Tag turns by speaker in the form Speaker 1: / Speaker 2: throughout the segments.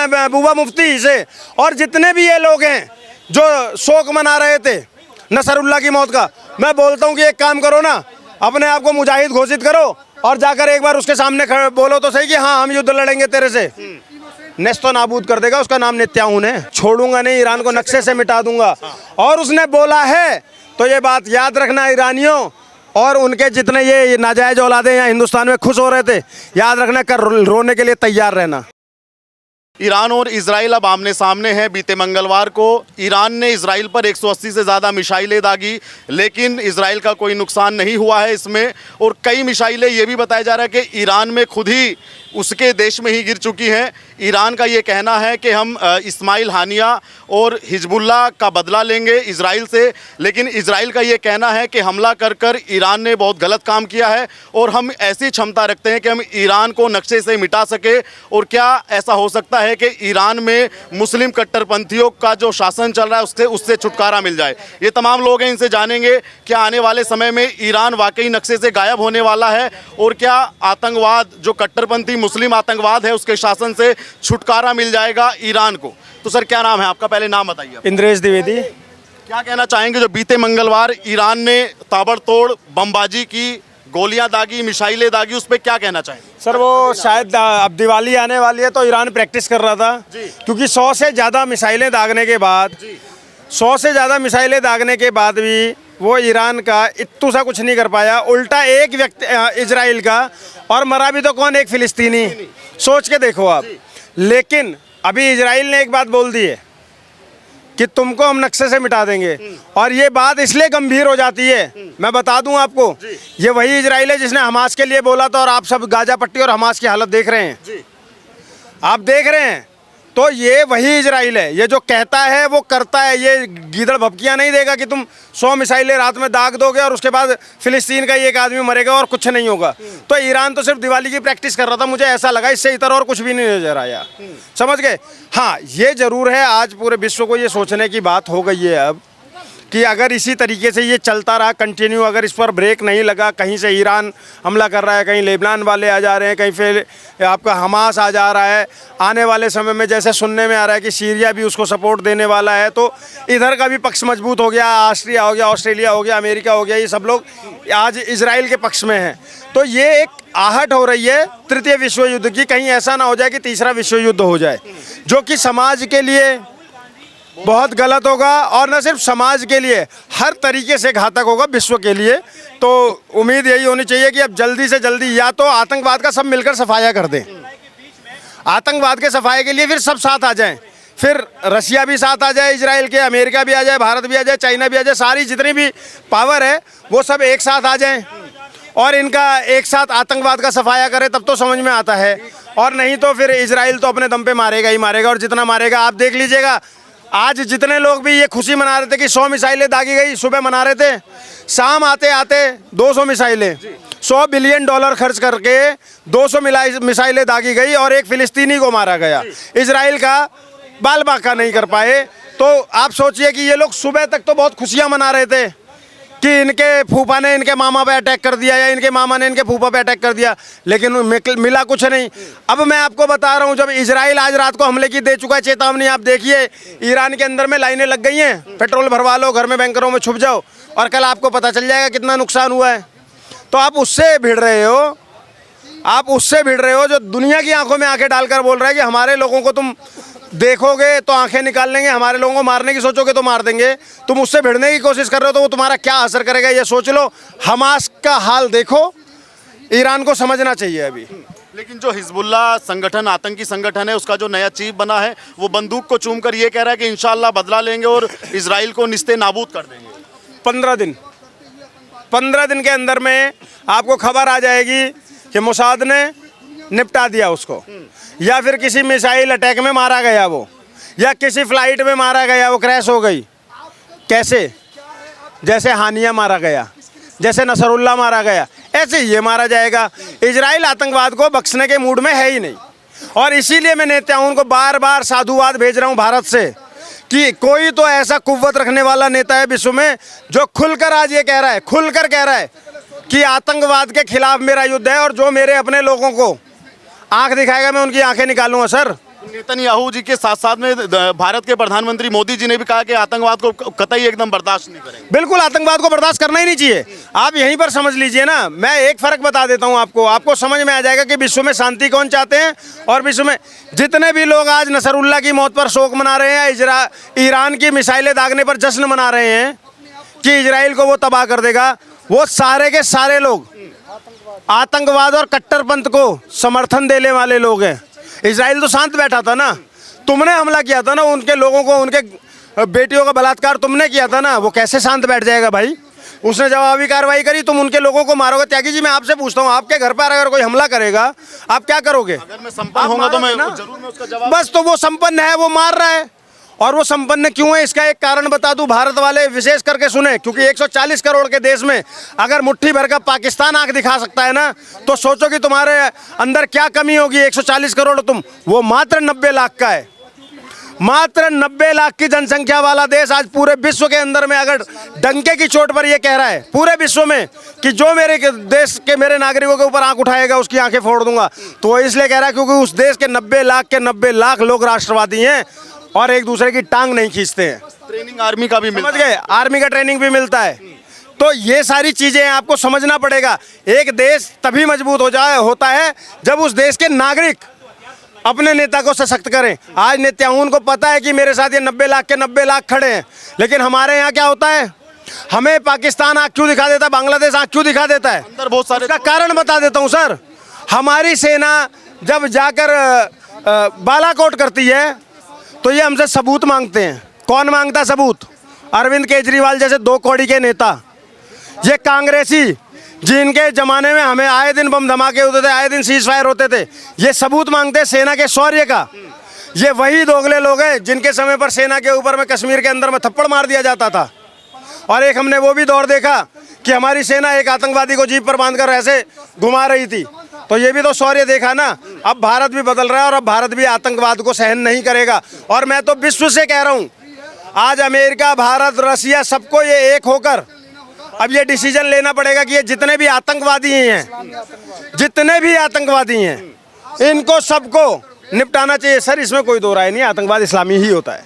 Speaker 1: महबूबा मुफ्ती से और जितने भी ये लोग हैं जो शोक मना रहे थे नसरुल्लाह की मौत का, मैं बोलता हूँ कि एक काम करो ना, अपने आप को मुजाहिद घोषित करो और जाकर एक बार उसके सामने बोलो तो सही कि हाँ हम युद्ध लड़ेंगे तेरे से। नेस्तो नाबूद कर देगा, उसका नाम नेत्याहून है। छोड़ूंगा नहीं, ईरान को नक्शे से मिटा दूंगा। और उसने बोला है तो ये बात याद रखना ईरानियों, और उनके जितने ये नाजायज औलादे यहाँ हिंदुस्तान में खुश हो रहे थे, याद रखना कर रोने के लिए तैयार रहना।
Speaker 2: ईरान और इजराइल अब आमने सामने हैं। बीते मंगलवार को ईरान ने इजराइल पर 180 से ज़्यादा मिसाइलें दागी, लेकिन इजराइल का कोई नुकसान नहीं हुआ है इसमें। और कई मिसाइलें ये भी बताया जा रहा है कि ईरान में खुद ही उसके देश में ही गिर चुकी हैं। ईरान का ये कहना है कि हम इस्माइल हानिया और हिजबुल्लाह का बदला लेंगे इजराइल से, लेकिन इजराइल का ये कहना है कि हमला कर कर ईरान ने बहुत गलत काम किया है और हम ऐसी क्षमता रखते हैं कि हम ईरान को नक्शे से मिटा सके। और क्या ऐसा हो सकता है कि ईरान में मुस्लिम कट्टरपंथियों का जो शासन चल रहा है उससे छुटकारा मिल जाए। ये तमाम लोग हैं, इनसे जानेंगे क्या आने वाले समय में ईरान वाकई नक्शे से गायब होने वाला है और क्या आतंकवाद, जो कट्टरपंथी मुस्लिम आतंकवाद है, उसके शासन से छुटकारा मिल जाएगा ईरान को। तो सर क्या नाम है आपका, पहले नाम बताइए।
Speaker 1: इंद्रेश द्विवेदी।
Speaker 2: क्या कहना चाहेंगे जो बीते मंगलवार ईरान ने ताबड़तोड़ बमबाजी की, गोलियां दागी, मिसाइलें दागी, उस पर क्या कहना चाहेंगे?
Speaker 1: सर वो शायद अब दिवाली आने वाली है तो ईरान प्रैक्टिस कर रहा था, क्योंकि 100 से ज़्यादा मिसाइलें दागने के बाद 100 से ज़्यादा मिसाइलें दागने के बाद भी वो ईरान का इत्तू सा कुछ नहीं कर पाया। उल्टा एक व्यक्ति इजराइल का, और मरा भी तो कौन, एक फिलिस्तीनी। सोच के देखो आप। लेकिन अभी इजराइल ने एक बात बोल दी है कि तुमको हम नक्शे से मिटा देंगे, और ये बात इसलिए गंभीर हो जाती है, मैं बता दूं आपको, ये वही इजराइल है जिसने हमास के लिए बोला था, और आप सब गाजा पट्टी और हमास की हालत देख रहे हैं, आप देख रहे हैं। तो ये वही इजराइल है, ये जो कहता है वो करता है। ये गीदड़ भपकियाँ नहीं देगा कि तुम 100 मिसाइलें रात में दाग दोगे और उसके बाद फिलिस्तीन का एक आदमी मरेगा और कुछ नहीं होगा। तो ईरान तो सिर्फ दिवाली की प्रैक्टिस कर रहा था, मुझे ऐसा लगा, इससे इतर और कुछ भी नहीं नजर आया। समझ गए? हाँ, ये जरूर है, आज पूरे विश्व को ये सोचने की बात हो गई है अब कि अगर इसी तरीके से ये चलता रहा कंटिन्यू, अगर इस पर ब्रेक नहीं लगा, कहीं से ईरान हमला कर रहा है, कहीं लेबनान वाले आ जा रहे हैं, कहीं फिर आपका हमास आ जा रहा है, आने वाले समय में जैसे सुनने में आ रहा है कि सीरिया भी उसको सपोर्ट देने वाला है, तो इधर का भी पक्ष मजबूत हो गया। ऑस्ट्रिया हो गया, ऑस्ट्रेलिया हो गया, अमेरिका हो गया, ये सब लोग आज इजराइल के पक्ष में हैं। तो ये एक आहट हो रही है तृतीय विश्व युद्ध की, कहीं ऐसा ना हो जाए कि तीसरा विश्व युद्ध हो जाए, जो कि समाज के लिए बहुत गलत होगा, और न सिर्फ समाज के लिए, हर तरीके से घातक होगा विश्व के लिए। तो उम्मीद यही होनी चाहिए कि अब जल्दी से जल्दी या तो आतंकवाद का सब मिलकर सफाया कर दें, आतंकवाद के सफाए के लिए फिर सब साथ आ जाएं, फिर रशिया भी साथ आ जाए, इजराइल के, अमेरिका भी आ जाए, भारत भी आ जाए, चाइना भी आ जाए, सारी जितनी भी पावर है वो सब एक साथ आ जाएं और इनका एक साथ आतंकवाद का सफाया करे, तब तो समझ में आता है। और नहीं तो फिर इजराइल तो अपने दम पे मारेगा ही मारेगा, और जितना मारेगा आप देख लीजिएगा। आज जितने लोग भी ये खुशी मना रहे थे कि 100 मिसाइलें दागी गई, सुबह मना रहे थे, शाम आते आते 200 मिसाइलें, $100 बिलियन खर्च करके 200 मिसाइलें दागी गई और एक फिलिस्तीनी को मारा गया। इजराइल का बाल बाका नहीं कर पाए। तो आप सोचिए कि ये लोग सुबह तक तो बहुत खुशियाँ मना रहे थे कि इनके फूफा ने इनके मामा पे अटैक कर दिया या इनके मामा ने इनके फूफा पे अटैक कर दिया, लेकिन मिला कुछ नहीं। अब मैं आपको बता रहा हूँ, जब इजराइल आज रात को हमले की दे चुका है चेतावनी, आप देखिए ईरान के अंदर में लाइनें लग गई हैं, पेट्रोल भरवा लो, घर में बैंकरों में छुप जाओ, और कल आपको पता चल जाएगा कितना नुकसान हुआ है। तो आप उससे भिड़ रहे हो, आप उससे भिड़ रहे हो जो दुनिया की आंखों में आंखें डालकर बोल रहा है कि हमारे लोगों को तुम देखोगे तो आंखें निकाल लेंगे, हमारे लोगों को मारने की सोचोगे तो मार देंगे। तुम उससे भिड़ने की कोशिश कर रहे हो तो वो तुम्हारा क्या असर करेगा ये सोच लो। हमास का हाल देखो, ईरान को समझना चाहिए अभी।
Speaker 2: लेकिन जो हिजबुल्लाह संगठन, आतंकी संगठन है, उसका जो नया चीफ बना है, वो बंदूक को चूमकर ये कह रहा है कि इंशाल्लाह बदला लेंगे और इजराइल को निस्ते नाबूद कर देंगे।
Speaker 1: 15 दिन के अंदर में आपको खबर आ जाएगी कि मोसाद ने निपटा दिया उसको, या फिर किसी मिसाइल अटैक में मारा गया वो, या किसी फ्लाइट में मारा गया, वो क्रैश हो गई। कैसे? जैसे हानिया मारा गया, जैसे नसरुल्लाह मारा गया, ऐसे ये मारा जाएगा। इजराइल आतंकवाद को बख्शने के मूड में है ही नहीं, और इसीलिए मैं नेताओं को बार बार साधुवाद भेज रहा हूँ भारत से कि कोई तो ऐसा कुव्वत रखने वाला नेता है विश्व में जो खुलकर आज ये कह रहा है, खुलकर कह रहा है कि आतंकवाद के खिलाफ मेरा युद्ध है, और जो मेरे अपने लोगों को आंख दिखाएगा मैं उनकी आंखें निकालूंगा। सर
Speaker 2: नेतन्याहू जी के साथ साथ में भारत के प्रधानमंत्री मोदी जी ने भी कहा कि आतंकवाद को कतई एकदम बर्दाश्त नहीं करेंगे।
Speaker 1: बिल्कुल आतंकवाद को बर्दाश्त करना ही नहीं चाहिए। आप यहीं पर समझ लीजिए ना, मैं एक फर्क बता देता हूं आपको समझ में आ जाएगा कि विश्व में शांति कौन चाहते हैं और विश्व में जितने भी लोग आज नसरुल्लाह की मौत पर शोक मना रहे हैं, ईरान की मिसाइलें दागने पर जश्न मना रहे हैं कि इजराइल को वो तबाह कर देगा, वो सारे के सारे लोग आतंकवाद और कट्टरपंथ को समर्थन देने वाले लोग हैं। इजराइल तो शांत बैठा था ना, तुमने हमला किया था ना, उनके लोगों को, उनके बेटियों का बलात्कार तुमने किया था ना, वो कैसे शांत बैठ जाएगा भाई? उसने जवाबी कार्रवाई करी, तुम उनके लोगों को मारोगे। त्यागी जी, मैं आपसे पूछता हूँ, आपके घर पर अगर कोई हमला करेगा आप क्या करोगे?
Speaker 2: अगर मैं संपन्न होगा तो मैं जरूर मैं उसका जवाब।
Speaker 1: बस, तो वो संपन्न है, वो मार रहा है। और वो संपन्न क्यों है, इसका एक कारण बता दूं, भारत वाले विशेष करके सुने, क्योंकि 140 करोड़ के देश में अगर मुट्ठी भर का पाकिस्तान आंख दिखा सकता है ना, तो सोचो कि तुम्हारे अंदर क्या कमी होगी। 140 करोड़ वो मात्र 90 लाख का है। मात्र 90 लाख की जनसंख्या वाला देश आज पूरे विश्व के अंदर में अगर डंके की चोट पर यह कह रहा है पूरे विश्व में कि जो मेरे देश के मेरे नागरिकों के ऊपर आंख उठाएगा उसकी आंखें फोड़ दूंगा, तो वो इसलिए कह रहा है क्योंकि उस देश के 90 लाख के 90 लाख लोग राष्ट्रवादी हैं और एक दूसरे की टांग नहीं खींचते हैं।
Speaker 2: ट्रेनिंग आर्मी का भी
Speaker 1: समझ गए, आर्मी का ट्रेनिंग भी मिलता है। तो ये सारी चीजें आपको समझना पड़ेगा। एक देश तभी मजबूत होता है जब उस देश के नागरिक अपने नेता को सशक्त करें। आज नेताओं को पता है कि मेरे साथ ये 90 लाख के 90 लाख खड़े हैं, लेकिन हमारे यहाँ क्या होता है, हमें पाकिस्तान आंख क्यों दिखा देता है, बांग्लादेश आंख क्यों दिखा देता है?
Speaker 2: अंदर बहुत सारे
Speaker 1: इसका कारण बता देता हूँ सर। हमारी सेना जब जाकर बालाकोट करती है तो ये हमसे सबूत मांगते हैं। कौन मांगता सबूत? अरविंद केजरीवाल जैसे 2 कौड़ी के नेता, ये कांग्रेसी जिनके जमाने में हमें आए दिन बम धमाके होते थे, आए दिन सीज फायर होते थे, ये सबूत मांगते हैं सेना के शौर्य का। ये वही दोगले लोग हैं जिनके समय पर सेना के ऊपर में कश्मीर के अंदर में थप्पड़ मार दिया जाता था। और एक हमने वो भी दौर देखा कि हमारी सेना एक आतंकवादी को जीप पर बांधकर ऐसे घुमा रही थी, तो ये भी तो शौर्य देखा ना। अब भारत भी बदल रहा है और अब भारत भी आतंकवाद को सहन नहीं करेगा। और मैं तो विश्व से कह रहा हूँ, आज अमेरिका, भारत, रसिया, सबको ये एक होकर अब ये डिसीजन लेना पड़ेगा कि ये जितने भी आतंकवादी हैं, इनको सबको निपटाना चाहिए। सर, इसमें कोई दो राय नहीं, आतंकवाद इस्लामी ही होता है।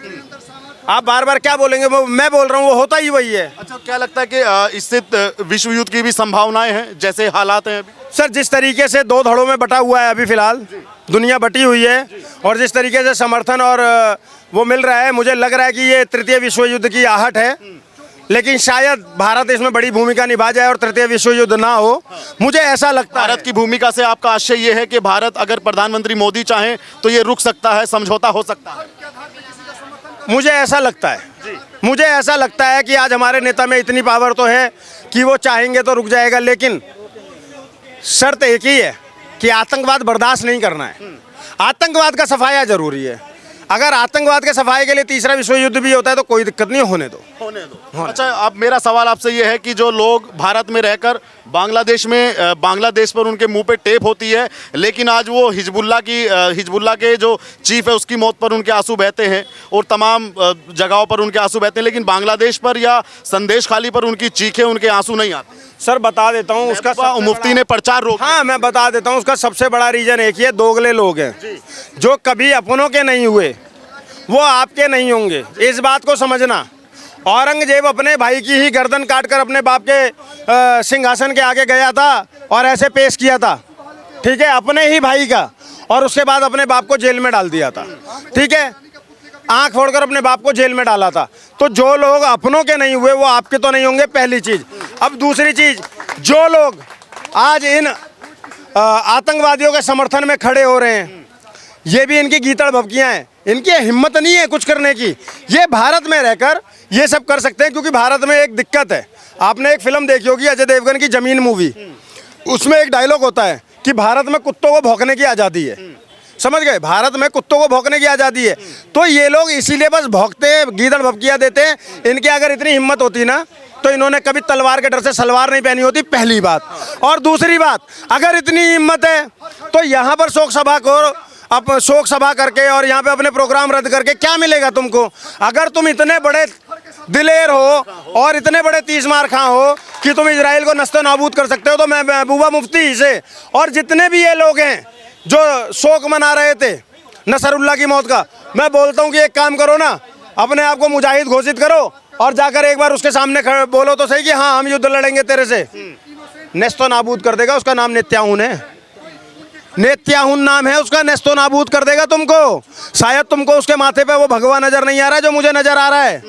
Speaker 1: आप बार बार क्या बोलेंगे, वो मैं बोल रहा हूँ, वो होता ही वही है।
Speaker 2: अच्छा, क्या लगता है कि इससे विश्व युद्ध की भी संभावनाएं हैं जैसे हालात हैं अभी?
Speaker 1: सर, जिस तरीके से 2 धड़ों में बटा हुआ है अभी फिलहाल दुनिया बटी हुई है, और जिस तरीके से समर्थन और वो मिल रहा है, मुझे लग रहा है कि ये तृतीय विश्व युद्ध की आहट है। लेकिन शायद भारत इसमें बड़ी भूमिका निभा जाए और तृतीय विश्व युद्ध ना हो, मुझे ऐसा लगता है।
Speaker 2: भारत की भूमिका से आपका आशय ये है कि भारत अगर प्रधानमंत्री मोदी चाहें तो ये रुक सकता है, समझौता हो सकता है?
Speaker 1: मुझे ऐसा लगता है कि आज हमारे नेता में इतनी पावर तो है कि वो चाहेंगे तो रुक जाएगा, लेकिन शर्त एक ही है कि आतंकवाद बर्दाश्त नहीं करना है। आतंकवाद का सफाया जरूरी है। अगर आतंकवाद के सफाई के लिए तीसरा विश्व युद्ध भी होता है तो कोई दिक्कत नहीं, होने दो।
Speaker 2: अच्छा, अब मेरा सवाल आपसे ये है कि जो लोग भारत में रहकर बांग्लादेश पर उनके मुंह पे टेप होती है, लेकिन आज वो हिजबुल्लाह के जो चीफ है उसकी मौत पर उनके आंसू बहते हैं और तमाम जगहों पर उनके आंसू बहते हैं, लेकिन बांग्लादेश पर या संदेश खाली पर उनकी चीखें, उनके आंसू नहीं आते।
Speaker 1: सर, बता देता हूँ उसका
Speaker 2: मुफ्ती ने प्रचार रोका।
Speaker 1: हाँ, मैं बता देता हूँ उसका सबसे बड़ा रीजन एक ही है, दोगले लोग हैं जो कभी अपनों के नहीं हुए वो आपके नहीं होंगे। इस बात को समझना। औरंगजेब अपने भाई की ही गर्दन काटकर अपने बाप के सिंहासन के आगे गया था और ऐसे पेश किया था, ठीक है, अपने ही भाई का, और उसके बाद अपने बाप को जेल में डाल दिया था, ठीक है, आंख फोड़कर अपने बाप को जेल में डाला था। तो जो लोग अपनों के नहीं हुए वो आपके तो नहीं होंगे, पहली चीज। अब दूसरी चीज, जो लोग आज इन आतंकवादियों के समर्थन में खड़े हो रहे हैं, ये भी इनकी गीतड़ भभकियां हैं, इनकी हिम्मत नहीं है कुछ करने की। ये भारत में रहकर ये सब कर सकते हैं, क्योंकि भारत में एक दिक्कत है। आपने एक फिल्म देखी होगी अजय देवगन की जमीन मूवी, उसमें एक डायलॉग होता है कि भारत में कुत्तों को भौंकने की आज़ादी है। समझ गए, भारत में कुत्तों को भौंकने की आज़ादी है। तो ये लोग इसीलिए बस भौंकते हैं, गीदड़ भभकियाँ देते हैं। इनकी अगर इतनी हिम्मत होती ना तो इन्होंने कभी तलवार के डर से सलवार नहीं पहनी होती, पहली बात। और दूसरी बात, अगर इतनी हिम्मत है तो यहाँ पर शोक सभा करके और यहाँ पे अपने प्रोग्राम रद्द करके क्या मिलेगा तुमको? अगर तुम इतने बड़े दिलेर हो और इतने बड़े 30 मार खां हो कि तुम इजराइल को नस्तो नाबूद कर सकते हो, तो मैं महबूबा मुफ्ती से और जितने भी ये लोग हैं जो शोक मना रहे थे, नसरुल्लाह की मौत का। मैं बोलता हूँ कि एक काम करो ना, अपने आप को मुजाहिद घोषित करो और जाकर एक बार उसके सामने बोलो तो सही कि हाँ हम युद्ध लड़ेंगे तेरे से। नेस्तो नाबूद कर देगा। उसका नाम नेत्याहुन है, नेत्याहुन नाम है उसका। नेस्तो नाबूद कर देगा तुमको। शायद तुमको उसके माथे पे वो भगवा नजर नहीं आ रहा है जो मुझे नजर आ रहा है।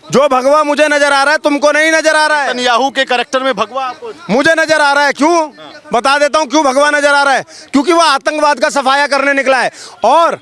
Speaker 1: जो भगवा मुझे नजर आ रहा है तुमको नहीं नजर आ रहा है।
Speaker 2: नेतन्याहू के कैरेक्टर में भगवा आपको
Speaker 1: मुझे नजर आ रहा है। क्यों? बता देता हूँ क्यों भगवा नजर आ रहा है। क्योंकि वो आतंकवाद का सफाया करने निकला है, और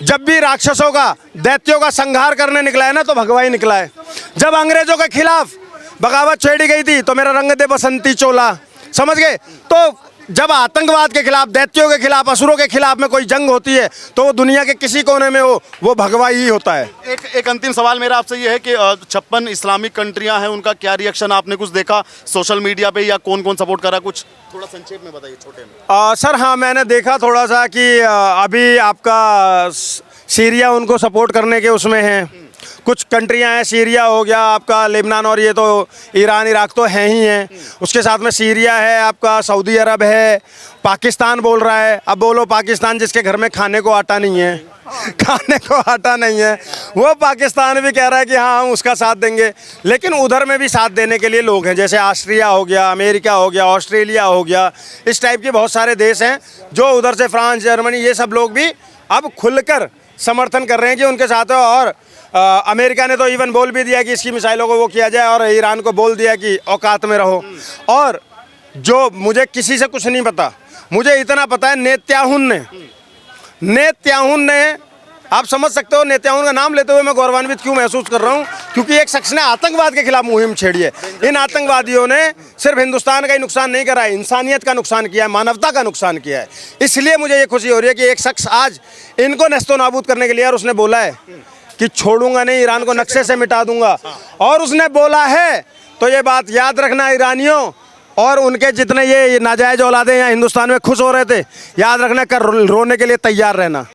Speaker 1: जब भी राक्षसों का, दैत्यों का संहार करने निकला है ना तो भगवा ही निकला है। जब अंग्रेजों के खिलाफ बगावत छेड़ी गई थी तो मेरा रंग दे बसंती चोला, समझ गए? तो जब आतंकवाद के खिलाफ, दैत्यों के खिलाफ, असुरों के खिलाफ में कोई जंग होती है तो वो दुनिया के किसी कोने में हो, वो भगवा ही होता है।
Speaker 2: एक अंतिम सवाल मेरा आपसे ये है कि 56 इस्लामिक कंट्रियां हैं, उनका क्या रिएक्शन आपने कुछ देखा सोशल मीडिया पे, या कौन कौन सपोर्ट करा? कुछ थोड़ा संक्षेप में बताइए, छोटे में।
Speaker 1: सर हाँ, मैंने देखा थोड़ा सा कि अभी आपका सीरिया उनको सपोर्ट करने के उसमें है। कुछ कंट्रियां हैं, सीरिया हो गया आपका, लेबनान, और ये तो ईरान इराक तो हैं ही हैं। उसके साथ में सीरिया है आपका, सऊदी अरब है, पाकिस्तान बोल रहा है। अब बोलो पाकिस्तान जिसके घर में खाने को आटा नहीं है, खाने को आटा नहीं है, वो पाकिस्तान भी कह रहा है कि हाँ हम उसका साथ देंगे। लेकिन उधर में भी साथ देने के लिए लोग हैं, जैसे ऑस्ट्रिया हो गया, अमेरिका हो गया, ऑस्ट्रेलिया हो गया, इस टाइप के बहुत सारे देश हैं जो उधर से, फ्रांस, जर्मनी, ये सब लोग भी अब खुलकर समर्थन कर रहे हैं कि उनके साथ है। और अमेरिका ने तो इवन बोल भी दिया कि इसकी मिसाइलों को वो किया जाए, और ईरान को बोल दिया कि औकात में रहो। और जो मुझे किसी से कुछ नहीं पता, मुझे इतना पता है नेत्याहुन ने, आप समझ सकते हो नेत्याहुन का नाम लेते हुए मैं गौरवान्वित क्यों महसूस कर रहा हूँ, क्योंकि एक शख्स ने आतंकवाद के खिलाफ मुहिम छेड़ी है। इन आतंकवादियों ने सिर्फ हिंदुस्तान का ही नुकसान नहीं करा है, इंसानियत का नुकसान किया है, मानवता का नुकसान किया है। इसलिए मुझे ये खुशी हो रही है कि एक शख्स आज इनको नेस्तो नाबूद करने के लिए, और उसने बोला है कि छोड़ूंगा नहीं, ईरान को नक्शे से मिटा दूंगा, और उसने बोला है। तो ये बात याद रखना ईरानियों, और उनके जितने ये नाजायज औलादे यहाँ हिंदुस्तान में खुश हो रहे थे, याद रखना कर रोने के लिए तैयार रहना।